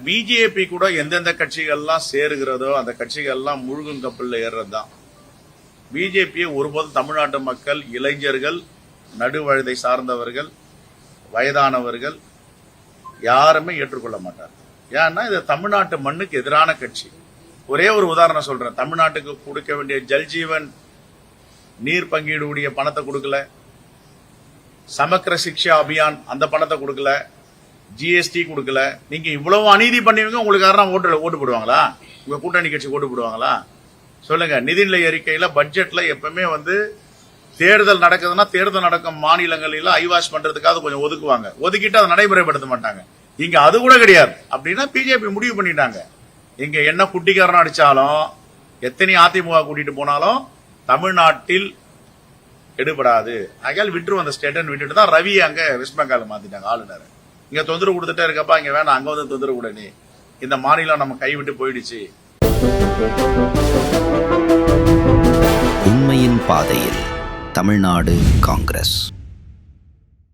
BJP கூட எந்தெந்த கட்சிகள்லாம் சேருகிறதோ அந்த கட்சிகள்லாம் முழுகும் கப்பலில் ஏறுறது தான். பிஜேபியை ஒருபோதும் தமிழ்நாட்டு மக்கள், இளைஞர்கள், நடுவழுதை சார்ந்தவர்கள், வயதானவர்கள் யாருமே ஏற்றுக்கொள்ள மாட்டார். ஏன்னா இது தமிழ்நாட்டு மண்ணுக்கு எதிரான கட்சி. ஒரே ஒரு உதாரணம் சொல்றேன். தமிழ்நாட்டுக்கு கொடுக்க வேண்டிய ஜல்ஜீவன் நீர் பங்கீடுடைய பணத்தை கொடுக்கல, சமக்கர சிக்ஷா அபியான் அந்த பணத்தை கொடுக்கல, ஜிஎஸ்டி கொடுக்கல. நீங்க இவ்வளவு அநீதி பண்ணுவீங்க, உங்களுக்கு யாரும் ஓட்டு போடுவாங்களா? உங்க கூட்டணி கட்சி ஓட்டு போடுவாங்களா? சொல்லுங்க. நிதிநிலை அறிக்கையில பட்ஜெட்ல எப்பவுமே தேர்தல் நடக்குதுன்னா தேர்தல் நடக்கும் மாநிலங்களில ஐவாஷ் பண்றதுக்காக கொஞ்சம் ஒதுக்குவாங்க. ஒதுக்கிட்டு அதை நடைமுறைப்படுத்த மாட்டாங்க. இங்க அது கூட கிடையாது. அப்படின்னா பிஜேபி முடிவு பண்ணிட்டாங்க, இங்க என்ன குட்டிக்காரன் அடிச்சாலும், எத்தனை அதிமுக கூட்டிட்டு போனாலும் தமிழ்நாட்டில் எடுபடாது. ஆகையால் விட்டுரு அந்த ஸ்டேட்டன் விட்டுட்டு தான் ரவி அங்க வெஸ்ட் பெங்கால் மாத்திட்டாங்க ஆளுநர். இங்க தொந்தரவு கொடுத்துட்டே இருக்கப்பா, இங்க வேணாம், அங்க தொந்தரவு கூட நீ, இந்த மாநிலம் நம்ம கைவிட்டு போயிடுச்சு. உண்மையின் பாதையில் தமிழ்நாடு காங்கிரஸ்.